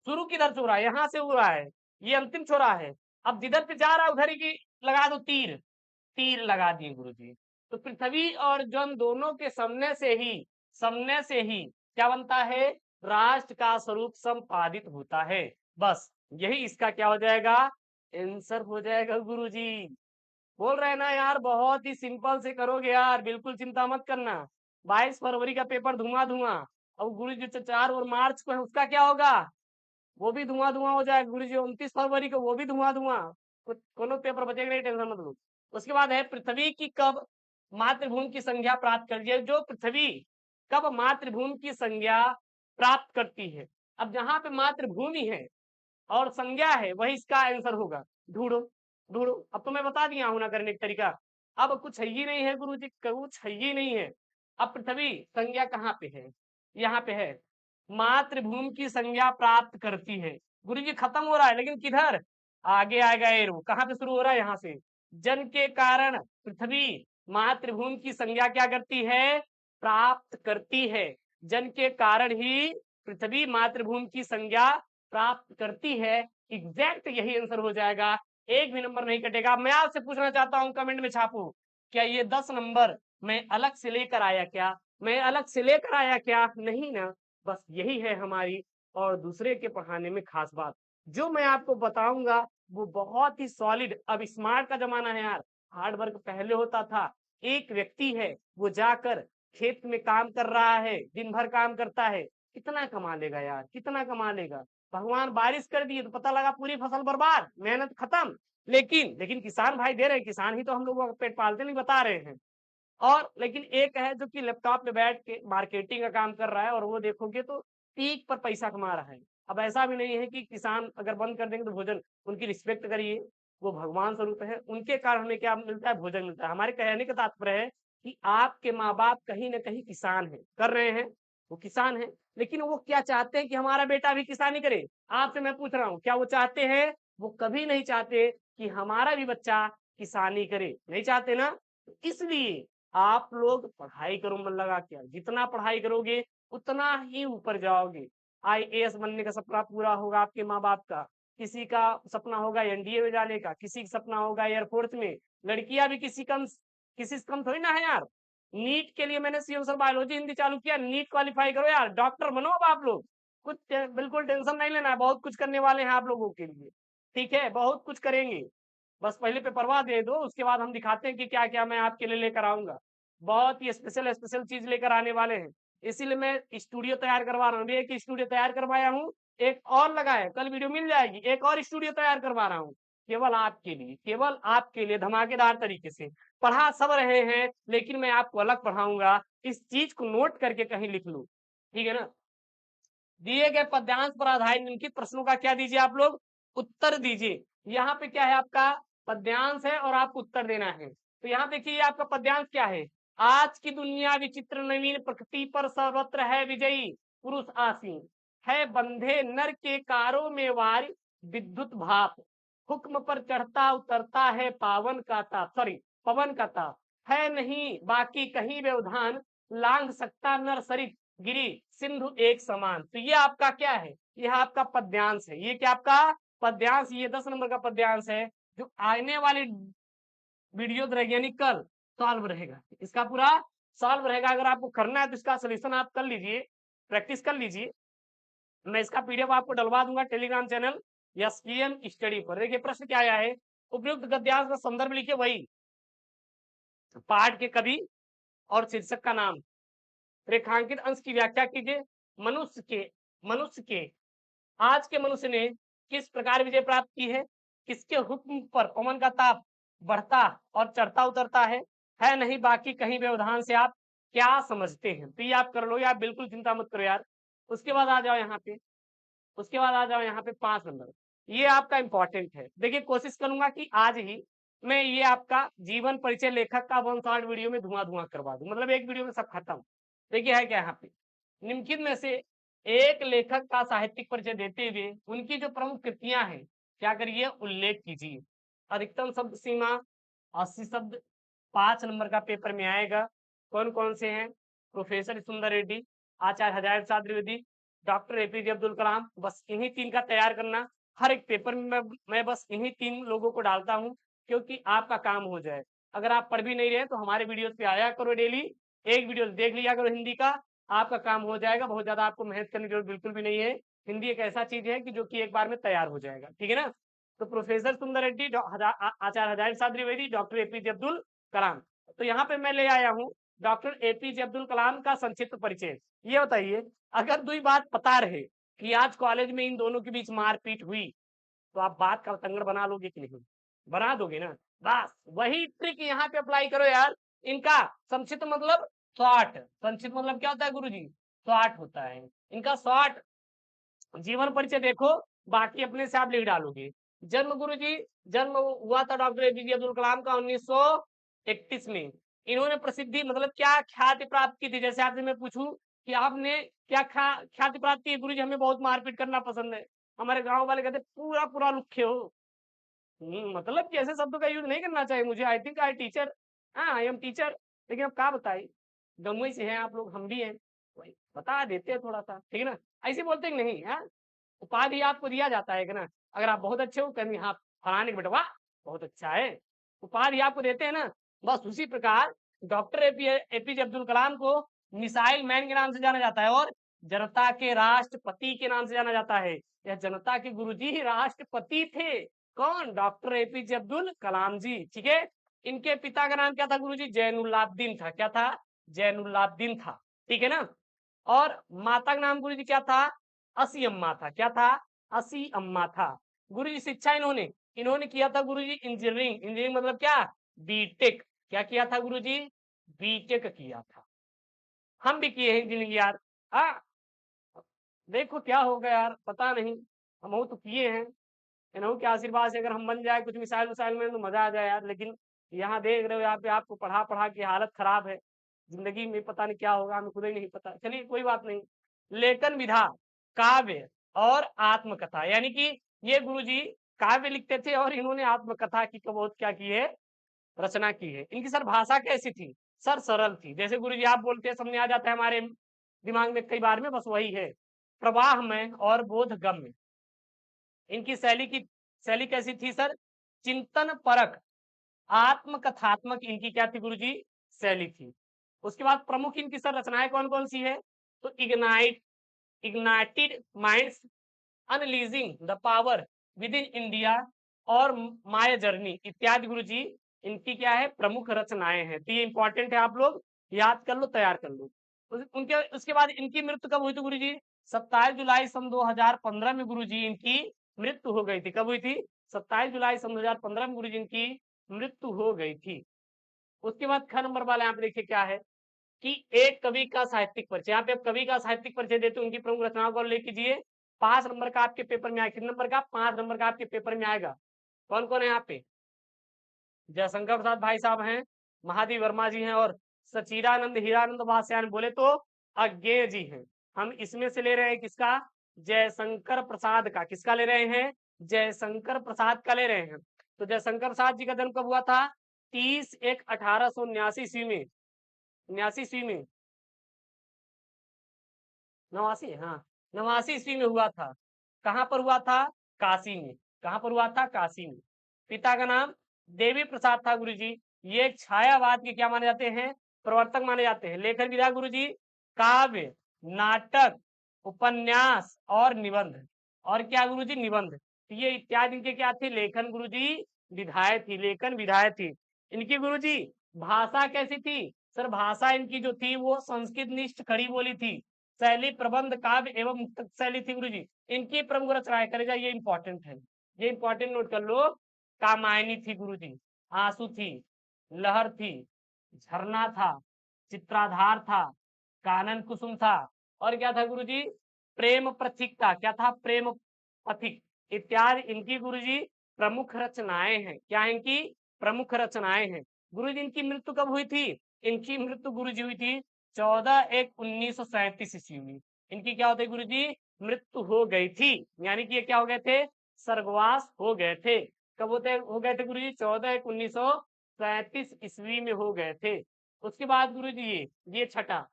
शुरू किधर से हो रहा है, यहाँ से हो रहा है, ये अंतिम छोरा है। अब जिधर पे जा रहा है उधर ही की लगा दो तीर, तीर लगा दिए गुरु जी। तो पृथ्वी और जन दोनों के सामने से ही क्या बनता है, राष्ट्र का स्वरूप संपादित होता है। बस यही इसका क्या हो जाएगा, आंसर हो जाएगा गुरु जी। बोल रहे हैं ना यार, बहुत ही सिंपल से करोगे यार, बिल्कुल चिंता मत करना। 22 फरवरी का पेपर धुआं धुआं, अब गुरु जी 4 और मार्च को है उसका क्या होगा, वो भी धुआं धुआं हो जाएगा गुरु जी। 29 फरवरी को वो भी धुआं धुआं, कोनो पेपर बचेगा नहीं, टेंशन मत लो। उसके बाद है, पृथ्वी की कब मातृभूमि की संज्ञा प्राप्त कर दिया, जो पृथ्वी कब मातृभूमि की संज्ञा प्राप्त करती है। अब जहां पे मातृभूमि है और संज्ञा है वही इसका आंसर होगा। ढूंढो ढूंढो, अब तो मैं बता दिया हूं ना करने का तरीका। अब कुछ है ही नहीं है गुरु जी, कुछ है ही नहीं है। अब पृथ्वी संज्ञा कहाँ पे है, यहाँ पे है, मातृभूमि की संज्ञा प्राप्त करती है। गुरु जी खत्म हो रहा है लेकिन किधर, आगे आएगा एरो, कहाँ पे शुरू हो रहा है, यहाँ से। जन के कारण पृथ्वी मातृभूमि की संज्ञा क्या करती है, प्राप्त करती है। जन के कारण ही पृथ्वी मातृभूमि की संज्ञा प्राप्त करती है। एग्जैक्ट यही आंसर हो जाएगा, एक भी नंबर नहीं कटेगा। मैं आपसे पूछना चाहता हूं, कमेंट में छापो, क्या ये 10 नंबर मैं अलग से लेकर आया क्या, मैं अलग से लेकर आया क्या, नहीं ना। बस यही है हमारी और दूसरे के पढ़ाने में खास बात, जो मैं आपको बताऊंगा वो बहुत ही सॉलिड। अब स्मार्ट का जमाना है यार, हार्ड वर्क पहले होता था, एक व्यक्ति है वो जाकर खेत में काम कर रहा है, दिन भर काम करता है, कितना कमा लेगा यार, कितना कमा लेगा। भगवान बारिश कर दिए तो पता लगा पूरी फसल बर्बाद, मेहनत खत्म। लेकिन किसान भाई दे रहे हैं, किसान ही तो हम लोगों का पेट पालते, नहीं बता रहे हैं। और लेकिन एक है जो कि लैपटॉप पे बैठ के मार्केटिंग का काम कर रहा है, और वो देखोगे तो पीक पर पैसा कमा रहा है। अब ऐसा भी नहीं है कि किसान अगर बंद कर देंगे तो भोजन, उनकी रिस्पेक्ट करिए, वो भगवान स्वरूप है, उनके कारण हमें क्या मिलता है, भोजन मिलता है। हमारे कहने का तात्पर्य है कि आपके माँ बाप कहीं ना कहीं किसान है, कर रहे हैं, वो किसान है, लेकिन वो क्या चाहते हैं कि हमारा बेटा भी किसानी करे। आपसे मैं पूछ रहा हूँ, क्या वो चाहते हैं, वो कभी नहीं चाहते कि हमारा भी बच्चा किसानी करे, नहीं चाहते ना। इसलिए आप लोग पढ़ाई करो मन लगा के, जितना पढ़ाई करोगे उतना ही ऊपर जाओगे। आईएएस बनने का सपना पूरा होगा आपके माँ बाप का, किसी का सपना होगा एनडीए में जाने का, किसी का सपना होगा एयरफोर्स में। लड़कियां भी किसी से कम थोड़ी ना है यार। नीट के लिए मैंने सीएम सर बायोलॉजी हिंदी चालू किया, नीट क्वालिफाई करो यार, डॉक्टर बनो अब आप लोग। बिल्कुल टेंशन नहीं लेना है, बहुत कुछ करने वाले हैं आप लोगों के लिए, ठीक है, बहुत कुछ करेंगे। बस पहले पेपरवा दे दो, उसके बाद हम दिखाते हैं कि क्या क्या मैं आपके लिए लेकर आऊंगा। बहुत ही स्पेशल स्पेशल चीज लेकर आने वाले हैं, इसीलिए मैं स्टूडियो तैयार करवा रहा हूँ। अभी एक स्टूडियो तैयार करवाया हूँ, एक और लगा है, कल वीडियो मिल जाएगी, एक और स्टूडियो तैयार करवा रहा हूँ, केवल आपके लिए, केवल आपके लिए धमाकेदार तरीके से। पढ़ा सब रहे हैं लेकिन मैं आपको अलग पढ़ाऊंगा, इस चीज को नोट करके कहीं लिख लो, ठीक है ना। दिए गए पद्यांश पर आधारित निम्नलिखित प्रश्नों का क्या दीजिए आप लोग, उत्तर दीजिए। यहाँ पे क्या है, आपका पद्यांश है और आपको उत्तर देना है। तो यहाँ देखिए आपका पद्यांश क्या है, आज की दुनिया विचित्र नवीन, प्रकृति पर सर्वत्र है विजयी, पुरुष आसीन, है बंधे नर के कारों में वारी, विद्युत भाप, हुक्म पर चढ़ता उतरता है पावन का ताप, सॉरी पवन का ताप, है नहीं बाकी कहीं व्यवधान, लांग सकता नर सरित गिरी सिंधु एक समान। तो ये आपका क्या है, यह आपका पद्यांश है, ये क्या आपका पद्यांश, ये 10 नंबर का पद्यांश है, जो आने वाली वीडियो रहेगी यानी कल सॉल्व रहेगा, इसका पूरा सॉल्व रहेगा। अगर आपको करना है तो इसका सोल्यूशन आप कर लीजिए, प्रैक्टिस कर लीजिए। मैं इसका पीडीएफ आपको डलवा दूंगा टेलीग्राम चैनल एसपीएम स्टडी पर। देखिए प्रश्न क्या आया है, उपयुक्त गद्यांश का संदर्भ लिखिए, वही पाठ के कवि और शीर्षक का नाम, रेखांकित अंश की व्याख्या कीजिए। मनुष्य के आज के मनुष्य ने किस प्रकार विजय प्राप्त की है, किसके हुक्म पर पवन का ताप बढ़ता और चढ़ता उतरता है नहीं बाकी कहीं व्यवधान से आप क्या समझते हैं, तो ये आप कर लो, आप बिल्कुल चिंता मत करो यार। उसके बाद आ जाओ यहाँ पे, उसके बाद आ जाओ यहाँ पे 5 नंबर, ये आपका इंपॉर्टेंट है। देखिए कोशिश करूंगा कि आज ही मैं ये आपका जीवन परिचय लेखक का 1 शॉर्ट वीडियो में धुआं धुआं करवा दूं, मतलब एक वीडियो में सब खत्म। देखिए है क्या यहाँ पे, निम्नलिखित में से एक लेखक का साहित्यिक परिचय देते हुए उनकी जो प्रमुख कृतियां हैं क्या करिए उल्लेख कीजिए। अधिकतम शब्द सीमा 80 शब्द, 5 नंबर का पेपर में आएगा। कौन कौन से हैं, प्रोफेसर सुंदर रेड्डी, आचार्य हजारे प्रसाद द्विवेदी, डॉक्टर एपीजे अब्दुल कलाम, बस इन्हीं 3 का तैयार करना। हर एक पेपर में मैं बस इन्हीं 3 लोगों को डालता हूं क्योंकि आपका काम हो जाए। अगर आप पढ़ भी नहीं रहे तो हमारे वीडियोस पे आया करो डेली, एक वीडियो देख लिया करो हिंदी का, आपका काम हो जाएगा। बहुत ज्यादा आपको मेहनत करने की जरूरत बिल्कुल भी नहीं है। हिंदी एक ऐसा चीज है कि जो कि एक बार में तैयार हो जाएगा, ठीक है ना। तो प्रोफेसर सुंदर रेड्डी, आचार्य हजारे प्रसाद द्विवेदी, डॉक्टर एपीजे अब्दुल कलाम। तो यहाँ पे मैं ले आया हूँ डॉक्टर एपीजे अब्दुल कलाम का संक्षिप्त परिचय। ये बताइए, अगर दुई बात पता रहे कि आज कॉलेज में इन दोनों के बीच मारपीट हुई तो आप बात का तंगड़ बना लोगे कि नहीं, बना दोगे ना। बस वही ट्रिक यहाँ पे अप्लाई करो यार। इनका संक्षिप्त मतलब शॉर्ट, संक्षिप्त मतलब क्या होता है गुरुजी, शॉर्ट होता है इनका शॉर्ट। जीवन परिचय देखो, बाकी अपने से आप लिख डालोगे। जन्म गुरुजी, जन्म हुआ था डॉक्टर एपीजे अब्दुल कलाम का 1931 में। इन्होंने प्रसिद्धि मतलब क्या ख्याति प्राप्त की थी, जैसे आपसे मैं पूछूं कि आपने क्या ख्याति प्राप्त की गुरुजी, हमें बहुत मारपीट करना पसंद है। हमारे गांव वाले कहते पूरा पूरा लुखे हो। मतलब कि ऐसे शब्दों का यूज नहीं करना चाहिए। मुझे आई थिंक आई टीचर, हाँ आई एम टीचर, लेकिन अब क्या बताई, गमुई से हैं आप लोग, हम भी हैं, वही बता देते हैं थोड़ा सा, ठीक है ना। ऐसे बोलते कि नहीं, हाँ उपाधि आपको दिया जाता है कि ना, अगर आप बहुत अच्छे हो कहीं हाँ फलाने के बेटा वाह बहुत अच्छा है, उपाधि आपको देते हैं ना। बस उसी प्रकार डॉक्टर एपीजे अब्दुल कलाम को मिसाइल मैन के नाम से जाना जाता है और जनता के राष्ट्रपति के नाम से जाना जाता है। यह जनता के गुरुजी ही राष्ट्रपति थे। कौन, डॉक्टर एपीजे अब्दुल कलाम जी, ठीक है। इनके पिता का नाम क्या था गुरुजी, जैनुलाब्दीन था। क्या था, जैनुलाब्दीन था, ठीक है ना। और माता का नाम गुरुजी क्या था, असी अम्मा था। क्या था, असी अम्मा था। गुरुजी शिक्षा इन्होंने इन्होंने किया था गुरुजी इंजीनियरिंग, इंजीनियरिंग मतलब क्या, बीटेक। क्या किया था गुरुजी, बीटेक किया था। हम भी किए हैं इंजीनियरिंग यार। हाँ देखो क्या होगा यार पता नहीं, हम तो किए हैं। इन्हों के आशीर्वाद से अगर हम बन जाए कुछ मिसाइल विसाइल में तो मजा आ जाए यार। लेकिन यहाँ देख रहे हो यहाँ पे आपको पढ़ा पढ़ा की हालत खराब है। जिंदगी में पता नहीं क्या होगा, हमें खुद ही नहीं पता। चलिए कोई बात नहीं। लेखन विधा, काव्य और आत्मकथा, यानी कि ये गुरुजी काव्य लिखते थे और इन्होंने आत्मकथा की बहुत क्या की है, रचना की है। इनकी सर भाषा कैसी थी, सर सरल थी। जैसे गुरुजी आप बोलते हैं सामने आ जाता है हमारे दिमाग में कई बार में, बस वही है, प्रवाह में और बोधगम्य। इनकी शैली कैसी थी सर, चिंतन परक, आत्मकथात्मक इनकी क्या थी गुरुजी, शैली थी। उसके बाद प्रमुख इनकी सर रचनाएं कौन कौन सी है, तो ignited minds, unleashing the power within India इंडिया और माय जर्नी इत्यादि गुरुजी इनकी क्या है, प्रमुख रचनाएं हैं। तो ये इंपॉर्टेंट है, आप लोग याद कर लो, तैयार कर लो। उनके उसके बाद इनकी मृत्यु कब हुई थी गुरुजी, 27 जुलाई सन 2015 में गुरुजी इनकी मृत्यु हो गई थी। कब हुई थी, 27 जुलाई सन 2015 में गुरुजी इनकी मृत्यु हो गई थी। उसके बाद ख नंबर वाले यहाँ पे देखिए क्या है कि एक कवि का साहित्यिक परिचय। यहाँ पे आप कवि का साहित्यिक परिचय देते उनकी प्रमुख रचनाओं को ले कीजिए। 5 नंबर का आपके पेपर में आएगा, कितने नंबर का, 5 नंबर का आपके पेपर में आएगा। कौन कौन है यहाँ पे, जयशंकर प्रसाद भाई साहब हैं, महादेव वर्मा जी हैं और सचिदानंद हीरानंद भाष्यान बोले तो अज्ञेय जी हैं। हम इसमें से ले रहे हैं किसका, जयशंकर प्रसाद का। किसका ले रहे हैं, जयशंकर प्रसाद का ले रहे हैं। तो जयशंकर प्रसाद जी का जन्म कब हुआ था, 30/1/1879 ईस्वी में, 89 ईस्वी में, 89, हाँ 89 ईस्वी में हुआ था। कहाँ पर हुआ था, काशी में। कहाँ पर हुआ था, काशी में। पिता का नाम देवी प्रसाद था गुरुजी। ये एक छायावाद के क्या माने जाते हैं, प्रवर्तक माने जाते हैं। लेखन विधा गुरुजी, काव्य, नाटक, उपन्यास और निबंध। और क्या गुरुजी, निबंध। तो ये इत्यादि इनके क्या थे, लेखन गुरुजी विधाएं थी, लेखन विधाएं थी इनकी गुरुजी। भाषा कैसी थी सर, भाषा इनकी जो थी वो संस्कृत निष्ठ खड़ी बोली थी। शैली प्रबंध काव्य एवं मुक्तक शैली थी गुरुजी। इनकी प्रमुख रचनाएं करे जाए, ये इंपॉर्टेंट है, ये इंपॉर्टेंट नोट कर लो। कामायनी थी गुरुजी, आंसू थी, लहर थी, झरना था, चित्राधार था, कानन कुसुम था, और क्या था गुरुजी, प्रेम प्रतीक था। क्या था, प्रेम पथिक इत्यादि इनकी गुरुजी प्रमुख रचनाएं हैं। क्या है इनकी प्रमुख रचनाएं हैं। गुरुजी इनकी मृत्यु कब हुई थी, इनकी मृत्यु गुरुजी हुई थी 14/1/1937 ईस्वी में। इनकी क्या होती गुरुजी, मृत्यु हो गई थी, यानी कि ये क्या हो गए थे, स्वर्गवास हो गए थे। कब हो गए थे गुरुजी, 14/1/1937 ईस्वी में हो गए थे। उसके बाद गुरुजी ये छठा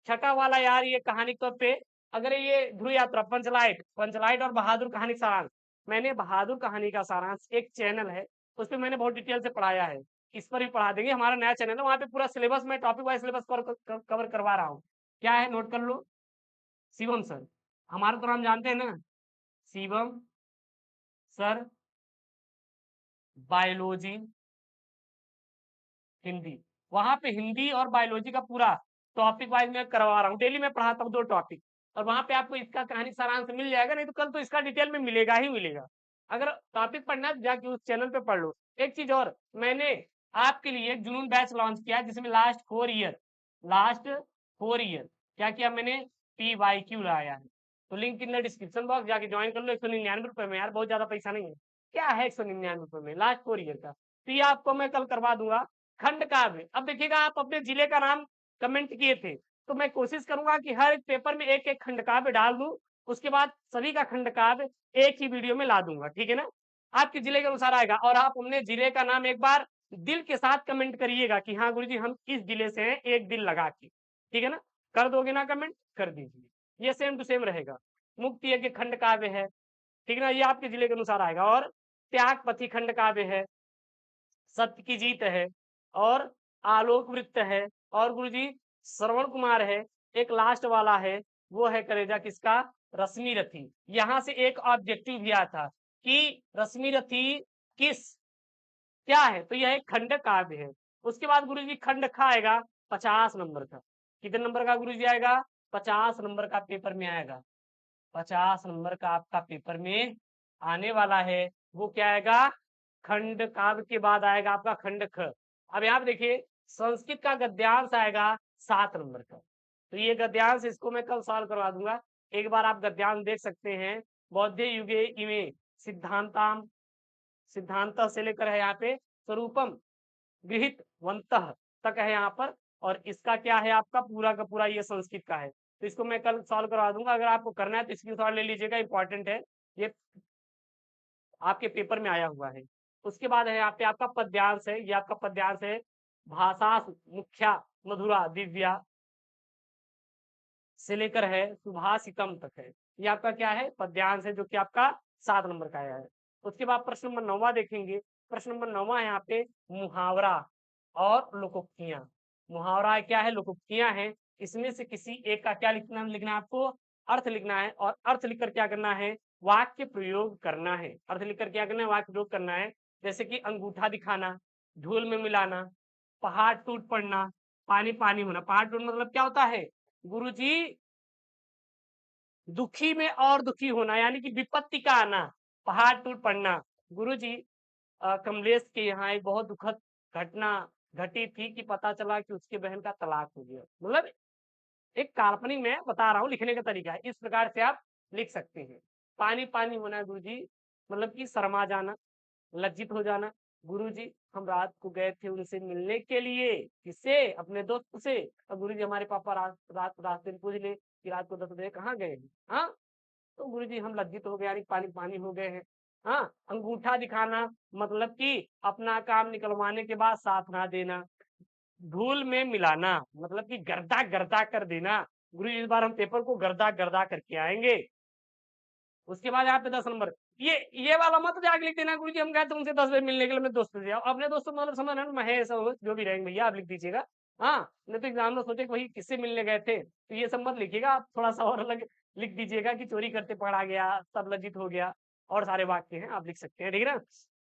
छठा वाला यार, ये कहानी तौर पे अगर ये ध्रुव यात्रा, पंचलाइट पंचलाइट और बहादुर कहानी सारांश, मैंने बहादुर कहानी का सारांश एक चैनल है उस पर मैंने बहुत डिटेल से पढ़ाया है, इस पर भी पढ़ा देंगे। हमारा नया चैनल है, वहां पे पूरा सिलेबस में टॉपिक वाइज सिलेबस कवर करवा रहा हूँ। क्या है, नोट कर लो। शिवम सर, हमारा तो नाम जानते हैं ना, शिवम सर, बायोलॉजी हिंदी। वहां पे हिंदी और बायोलॉजी का पूरा टॉपिक वाइज मैं करवा रहा हूँ, डेली मैं पढ़ाता हूँ 2 टॉपिक, और वहां पे आपको इसका कहानी सारांश मिल जाएगा, नहीं तो कल तो इसका डिटेल में मिलेगा ही मिलेगा। अगर टॉपिक पढ़ना है जाके उस चैनल पे पढ़ लो। एक चीज और, मैंने आपके लिए एक जुनून बैच लॉन्च किया है, जिसमें लास्ट 4 ईयर क्या किया मैंने, PYQ लाया है। तो link in the description box, जाके ज्वाइन कर लो। 199 रुपए में यार, बहुत ज्यादा पैसा नहीं है। क्या है 199 रुपए में लास्ट 4 ईयर का, तो ये आपको मैं कल करवा दूंगा। खंड काव्य, अब देखिएगा आप अपने जिले का नाम कमेंट किए थे, तो मैं कोशिश करूंगा कि हर एक पेपर में एक एक खंड काव्य डाल दूं, उसके बाद सभी का खंड काव्य एक ही वीडियो में ला दूंगा, ठीक है ना। आपके जिले के अनुसार आएगा, और आप अपने जिले का नाम एक बार दिल के साथ कमेंट करिएगा कि हाँ गुरुजी हम किस जिले से हैं, एक दिल लगा के, ठीक है ना। कर दोगे ना कमेंट, कर दीजिए, ये सेम टू सेम रहेगा। मुक्ति यज्ञ खंड काव्य है, ठीक है ना, ये आपके जिले के अनुसार आएगा। और त्यागपति खंड काव्य है, सत्य की जीत है, और आलोक वृत्त है, और गुरुजी श्रवण कुमार है। एक लास्ट वाला है, वो है करेजा किसका, रश्मि रथी। यहां से एक ऑब्जेक्टिव भी आया था कि रश्मि रथी किस क्या है, तो यह एक खंड काव्य है। उसके बाद गुरुजी खंड खा आएगा 50 नंबर का। कितने नंबर का गुरुजी आएगा, 50 नंबर का पेपर में आएगा। 50 नंबर का आपका पेपर में आने वाला है। वो क्या आएगा, खंड काव्य के बाद आएगा आपका खंड ख। अब यहाँ पे देखिए, संस्कृत का गद्यांश आएगा 7 नंबर का। तो ये गद्यांश, इसको मैं कल सॉल्व करवा दूंगा। एक बार आप गद्यांश देख सकते हैं। बौद्ध युगे इमे सिद्धांताम, सिद्धांत से लेकर है यहाँ पे स्वरूपम गृहित वंतः तक है यहाँ पर, और इसका क्या है आपका पूरा का पूरा ये संस्कृत का है। तो इसको मैं कल सॉल्व करवा दूंगा, अगर आपको करना है तो स्क्रीनशॉट ले लीजिएगा, इंपॉर्टेंट है ये, आपके पेपर में आया हुआ है। उसके बाद है यहाँ पे आपका पद्यांश है, ये आपका पद्यांश है, भाषा मुख्या मधुरा दिव्या से लेकर है सुभाषितम तक है। ये आपका क्या है, पद्यांश है, जो कि आपका 7 नंबर का आया है। उसके बाद प्रश्न नंबर 9 देखेंगे। प्रश्न नंबर 9 है यहाँ पे मुहावरा और लोकोक्तियां। मुहावरा क्या है, लोकोक्तियां हैं। इसमें से किसी एक का क्या लिखना है आपको, अर्थ लिखना है, और अर्थ लिखकर क्या करना है, वाक्य प्रयोग करना है। अर्थ लिखकर क्या करना है, वाक्य प्रयोग करना है। जैसे कि अंगूठा दिखाना, धूल में मिलाना, पहाड़ टूट पड़ना, पानी पानी होना। पहाड़ टूट मतलब क्या होता है गुरुजी, दुखी में और दुखी होना, यानी कि विपत्ति का आना, पहाड़ टूट पड़ना। गुरुजी कमलेश के यहाँ एक बहुत दुखद घटना घटी थी कि पता चला कि उसकी बहन का तलाक हो गया। मतलब एक काल्पनिक में बता रहा हूँ, लिखने का तरीका है, इस प्रकार से आप लिख सकते हैं। पानी पानी होना गुरुजी मतलब कि शर्मा जाना, लज्जित हो जाना। गुरुजी हम रात को गए थे उनसे मिलने के लिए, किससे, अपने दोस्त से, और गुरुजी हमारे पापा रात रास्ते में पूछ ले कि रात को 10 बजे कहाँ गए हैं। हाँ, तो गुरुजी हम लज्जित हो गए, यानी पानी पानी हो गए हैं। हाँ, अंगूठा दिखाना मतलब कि अपना काम निकलवाने के बाद साथ ना देना। धूल में मिलाना मतलब कि गर्दा गर्दा कर देना। गुरुजी इस बार हम पेपर को गर्दा गर्दा करके आएंगे। उसके बाद यहाँ पे 10 नंबर, ये वाला मत जाके लिख देना गुरुजी हम गए थे उनसे 10 बजे मिलने के लिए, मैं दोस्त से जाओ, अपने दोस्तों मतलब समझ रहे हो, महेश और जो भी रहेंगे भैया आप लिख दीजिएगा। हाँ, नहीं तो एग्जाम में सोचे कि वही किससे मिलने गए थे, तो ये सब मत लिखिएगा, आप थोड़ा सा और अलग लिख दीजिएगा कि चोरी करते पकड़ा गया, सब लज्जित हो गया, और सारे वाक्य हैं आप लिख सकते हैं, ठीक है ना।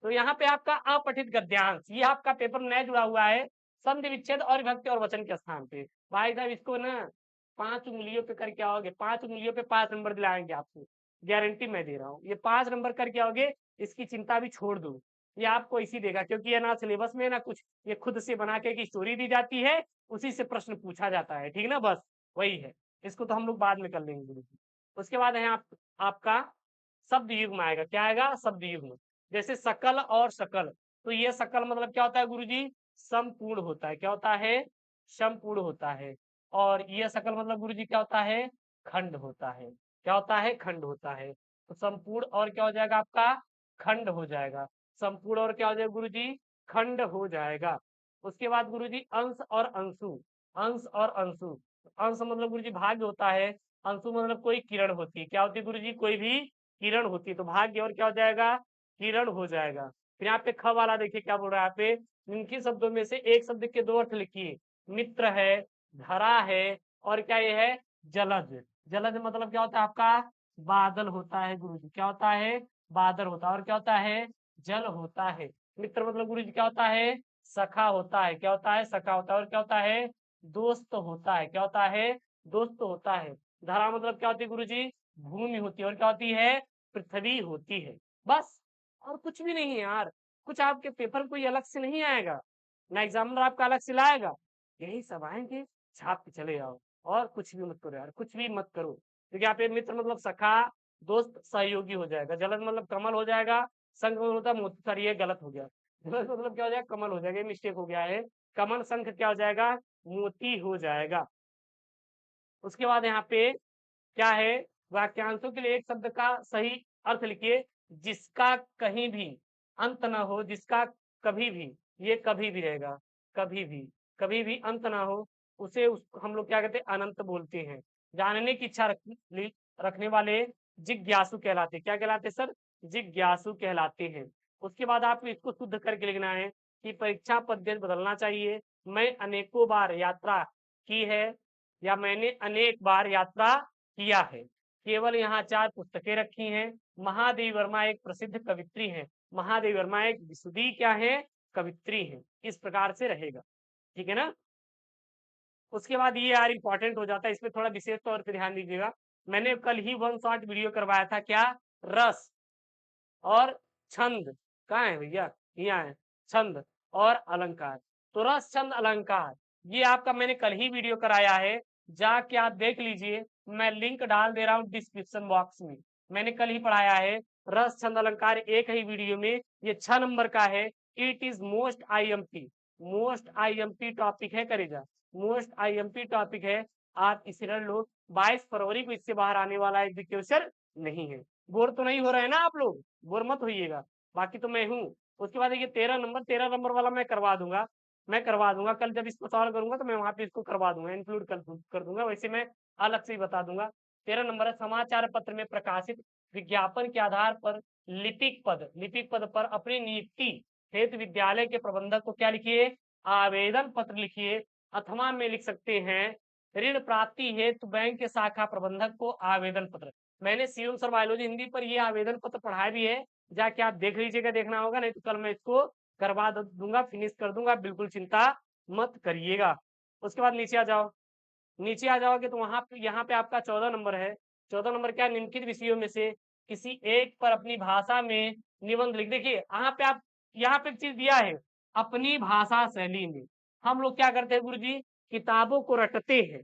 तो यहाँ पे आपका अपठित गद्यांश, ये आपका पेपर नया जुड़ा हुआ है, संधि विच्छेद और विभक्ति और वचन के स्थान पे। भाई साहब इसको ना 5 उंगलियों पे करके आओगे, 5 उंगलियों पे 5 नंबर दिलाएंगे आपको, गारंटी मैं दे रहा हूँ। ये 5 नंबर करके आओगे, इसकी चिंता भी छोड़ दो, ये आपको इसी देगा, क्योंकि ये ना सिलेबस में ना कुछ, ये खुद से बना के एक स्टोरी दी जाती है, उसी से प्रश्न पूछा जाता है, ठीक ना, बस वही है। इसको तो हम लोग बाद में कर लेंगे गुरुजी। उसके बाद है आपका शब्द युग्म आएगा। क्या आएगा? शब्द युग्म। जैसे सकल और सकल, तो ये सकल मतलब क्या होता है गुरुजी? संपूर्ण होता है। क्या होता है? संपूर्ण होता है। और ये सकल मतलब गुरुजी क्या होता है? खंड होता है। क्या होता है? खंड होता है। तो संपूर्ण और क्या हो जाएगा आपका? खंड हो जाएगा। संपूर्ण और क्या हो जाएगा गुरुजी? खंड हो जाएगा। उसके बाद गुरुजी अंश और अंशु। अंश और अंशु। अंश मतलब गुरुजी भाग्य होता है। अंशु मतलब कोई किरण होती है। क्या होती है गुरुजी? कोई भी किरण होती है। तो भाग्य और क्या हो जाएगा? किरण हो जाएगा। फिर यहाँ पे ख वाला देखिए क्या बोल रहा है यहाँ पे? निम्नलिखित शब्दों में से एक शब्द के दो अर्थ लिखिए। मित्र है, धरा है, और क्या ये है? जलज। जलज मतलब क्या होता है आपका? बादल होता है गुरुजी। क्या होता है? बादल होता है। और क्या होता है? जल होता है। मित्र मतलब गुरुजी क्या होता है? सखा होता है। क्या होता है? सखा होता है। और क्या होता है? दोस्त होता है। क्या होता है? दोस्त होता है। धरा मतलब क्या होती है गुरुजी? भूमि होती है। और क्या होती है? पृथ्वी होती है। बस, और कुछ भी नहीं है यार। कुछ आपके पेपर कोई अलग से नहीं आएगा, ना एग्जामिनर आपका अलग से लाएगा। यही सब आएंगे, छाप के चले जाओ। और कुछ भी मत करो यार, कुछ भी मत करो। क्योंकि यहाँ पे मित्र मतलब सखा, दोस्त, सहयोगी हो जाएगा। जलन मतलब कमल हो जाएगा। संघ मतलब होता है मोती। सर ये गलत हो गया। जलन मतलब क्या हो जाएगा? कमल हो जाएगा। ये मिस्टेक हो गया है। कमल संघ क्या हो जाएगा? मोती हो जाएगा। उसके बाद यहाँ पे क्या है? वाक्यांशों के लिए एक शब्द का सही अर्थ लिखिए। जिसका कहीं भी अंत ना हो, जिसका कभी भी, ये कभी भी रहेगा, कभी भी, कभी भी अंत ना हो, उसे हम लोग क्या कहते हैं? अनंत बोलते हैं। जानने की इच्छा रखने वाले जिज्ञासु कहलाते हैं। क्या कहलाते हैं सर? जिज्ञासु कहलाते हैं। उसके बाद आपको इसको शुद्ध करके लिखना है कि परीक्षा पद्धति बदलना चाहिए। मैं अनेकों बार यात्रा की है, या मैंने अनेक बार यात्रा किया है। केवल यहाँ 4 पुस्तकें रखी हैं। महादेवी वर्मा एक प्रसिद्ध कवित्री है। महादेवी वर्मा एक विशुद्धी क्या है? कवित्री है। इस प्रकार से रहेगा, ठीक है ना। उसके बाद ये यार इंपॉर्टेंट हो जाता है, इसमें थोड़ा विशेष तौर पे ध्यान दीजिएगा। मैंने कल ही वन शॉट वीडियो करवाया था। क्या? रस और छंद। कहाँ है भैया? यहाँ है। छंद और अलंकार। तो रस, छंद, अलंकार, ये आपका मैंने कल ही वीडियो कराया है। जाके आप देख लीजिए, मैं लिंक डाल दे रहा हूँ डिस्क्रिप्शन बॉक्स में। मैंने कल ही पढ़ाया है रस, छंद, अलंकार एक ही वीडियो में। ये 6 नंबर का है। It is most IMP, most IMP topic है करेजा, मोस्ट आईएमपी टॉपिक है। आप इसे रख लो। 22 फरवरी को इससे बाहर आने वाला एग्जीक्यूशन नहीं है। बोर तो नहीं हो रहे हैं ना आप लोग? बोर मत होइएगा। बाकी तो मैं हूँ। उसके बाद देखिए 13 नंबर वाला मैं करवा दूंगा। मैं करवा दूंगा कल जब इसको सॉल्व करूंगा, तो मैं वहां पे इसको करवा दूंगा, इंक्लूड कर दूंगा। वैसे मैं अलग से ही बता दूंगा। 13 नंबर है समाचार पत्र में प्रकाशित विज्ञापन के आधार पर लिपिक पद पर अपनी नियुक्ति हेतु विद्यालय के प्रबंधक को क्या लिखिए? आवेदन पत्र लिखिए। अथवा में लिख सकते हैं ऋण प्राप्ति हेतु बैंक के शाखा प्रबंधक को आवेदन पत्र। मैंने सीएम सर बायोलॉजी हिंदी पर ये आवेदन पत्र पढ़ाया भी है। जाके आप देख लीजिएगा, देखना होगा, नहीं तो कल मैं इसको करवा दूंगा, फिनिश कर दूंगा, बिल्कुल चिंता मत करिएगा। उसके बाद नीचे आ जाओ। नीचे आ जाओगे तो वहां पे यहाँ पे आपका 14 नंबर है। 14 नंबर क्या? निम्नलिखित विषयों में से किसी एक पर अपनी भाषा में निबंध लिख। देखिए यहाँ पे एक चीज दिया है, अपनी भाषा शैली में। हम लोग क्या करते हैं गुरुजी? किताबों को रटते हैं।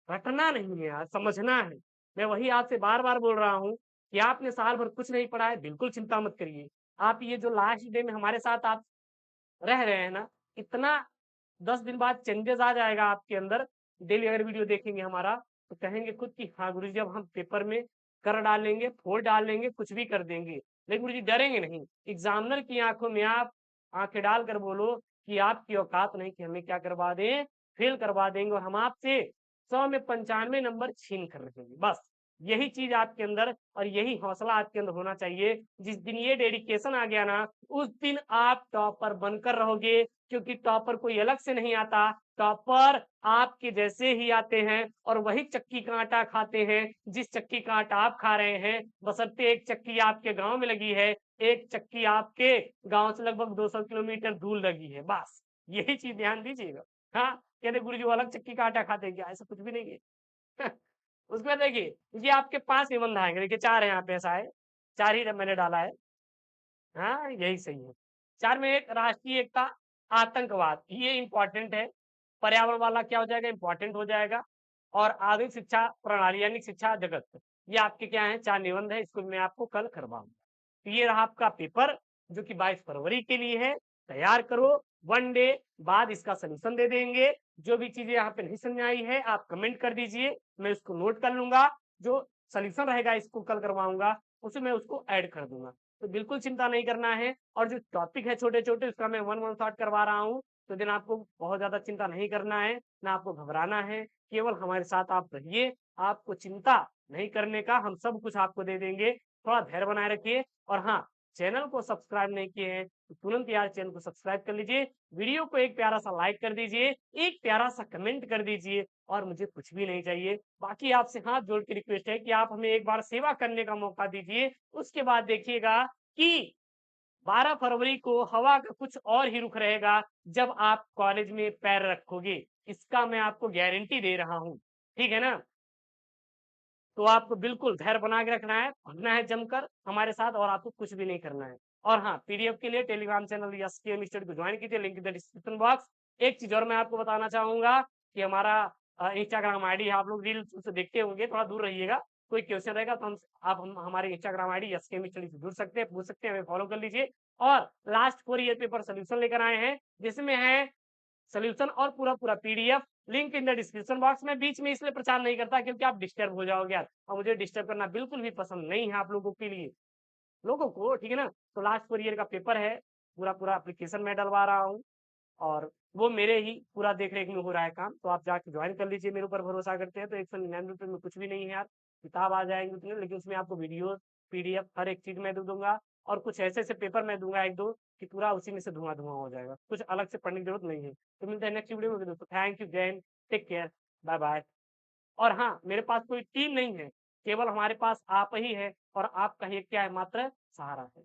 रटना नहीं है यार, समझना है। मैं वही आपसे बार बार बोल रहा हूँ कि आपने साल भर कुछ नहीं पढ़ा है, बिल्कुल चिंता मत करिए। आप ये जो लास्ट डे में हमारे साथ आप रह रहे हैं ना, इतना 10 दिन बाद चेंजेस आ जाएगा आपके अंदर। डेली अगर वीडियो देखेंगे हमारा, तो कहेंगे खुद कि हाँ गुरु जी, अब हम पेपर में कर डालेंगे, फोड़ डालेंगे, कुछ भी कर देंगे। लेकिन गुरु जी डरेंगे नहीं। एग्जामिनर की आंखों में आप आंखें डालकर बोलो कि आपकी औकात नहीं कि हमें क्या करवा दें, फेल करवा देंगे, और हम आपसे 100 में 95 नंबर छीन कर रखेंगे। बस यही चीज आपके अंदर और यही हौसला आपके अंदर होना चाहिए। जिस दिन ये डेडिकेशन आ गया ना, उस दिन आप टॉपर बनकर रहोगे। क्योंकि टॉपर कोई अलग से नहीं आता, टॉपर आपके जैसे ही आते हैं और वही चक्की का आटा खाते हैं जिस चक्की का आटा आप खा रहे हैं। बशर्ते एक चक्की आपके गांव में लगी है, एक चक्की आपके गांव से लगभग 200 किलोमीटर दूर लगी है। बस यही चीज ध्यान दीजिएगा। हाँ, कहते गुरु जी वो अलग चक्की का आटा खाते हैं क्या? ऐसा कुछ भी नहीं है। उसके बाद देखिए, ये आपके 5 निबंध आएंगे। देखिए 4 है यहाँ पे, ऐसा है 4 ही मैंने डाला है। हाँ यही सही है। 4 में एक राष्ट्रीय एकता, आतंकवाद, ये इंपॉर्टेंट है। पर्यावरण वाला क्या हो जाएगा, इंपॉर्टेंट हो जाएगा। और आधुनिक शिक्षा प्रणाली यानी शिक्षा जगत, ये आपके क्या है, 4 निबंध है, इसको मैं आपको कल करवाऊंगा। तो ये रहा आपका पेपर जो कि 22 फरवरी के लिए है। तैयार करो, 1 डे बाद इसका सोल्यूशन दे देंगे। जो भी चीजें यहाँ पे नहीं समझ आई है आप कमेंट कर दीजिए, मैं उसको नोट कर लूंगा। जो सोल्यूशन रहेगा इसको कल करवाऊंगा, उसमें मैं उसको ऐड कर दूंगा। तो बिल्कुल चिंता नहीं करना है। और जो टॉपिक है छोटे छोटे उसका मैं वन वन शॉट करवा रहा हूँ। तो दिन आपको बहुत ज्यादा चिंता नहीं करना है, ना आपको घबराना है। केवल हमारे साथ आप रहिए, आपको चिंता नहीं करने का, हम सब कुछ आपको दे देंगे। थोड़ा धैर्य बनाए रखिए। और हाँ, चैनल को सब्सक्राइब नहीं किए हैं तो तुरंत यार चैनल को सब्सक्राइब कर लीजिए। वीडियो को एक प्यारा सा लाइक कर दीजिए, एक प्यारा सा कमेंट कर दीजिए। और मुझे कुछ भी नहीं चाहिए। बाकी आपसे हाथ जोड़ के रिक्वेस्ट है कि आप हमें एक बार सेवा करने का मौका दीजिए। उसके बाद देखिएगा कि 12 फरवरी को हवा का कुछ और ही रुख रहेगा जब आप कॉलेज में पैर रखोगे। इसका मैं आपको गारंटी दे रहा हूँ। ठीक है ना? तो आपको बिल्कुल धैर्य बना के रखना है, पढ़ना है जमकर हमारे साथ, और आपको कुछ भी नहीं करना है। और हाँ, पीडीएफ के लिए टेलीग्राम चैनल एसकेएम स्टडी को ज्वाइन कीजिए, link in the description box. एक चीज और मैं आपको बताना चाहूंगा कि हमारा इंस्टाग्राम आईडी है, आप लोग रील्स उसे देखते होंगे, थोड़ा दूर रहिएगा। कोई क्वेश्चन रहेगा तो हम हमारे इंस्टाग्राम आईडी एसकेएम स्टडी से जुड़ सकते हैं, पूछ सकते हैं, हमें फॉलो कर लीजिए। और लास्ट 4 ईयर पेपर सोल्यूशन लेकर आए हैं, जिसमें है सोल्यूशन और पूरा पूरा PDF, link in the description box में। बीच में इसलिए प्रचार नहीं करता क्योंकि आप डिस्टर्ब हो जाओगे यार, और मुझे डिस्टर्ब करना बिल्कुल भी पसंद नहीं है आप लोगों के लिए, लोगों को, ठीक है ना? तो लास्ट 4 ईयर का पेपर है, पूरा पूरा एप्लीकेशन में डलवा रहा हूँ। और वो मेरे ही पूरा देख रेख में हो रहा है काम। तो आप जाके ज्वाइन कर लीजिए, मेरे ऊपर भरोसा करते हैं तो 199 में कुछ भी नहीं है यार। किताब आ जाएंगे उतने, लेकिन उसमें आपको वीडियो पीडीएफ हर एक चीज मैं दे दूंगा। और कुछ ऐसे ऐसे पेपर मैं दूंगा एक दो कि पूरा उसी में से धुआं धुआं हो जाएगा, कुछ अलग से पढ़ने की जरूरत नहीं है। तो मिलते हैं नेक्स्ट वीडियो में दोस्तों। थैंक यू, जय हिंद, टेक केयर, बाय बाय। और हाँ, मेरे पास कोई टीम नहीं है, केवल हमारे पास आप ही है, और आपका ही क्या है, मात्र सहारा है।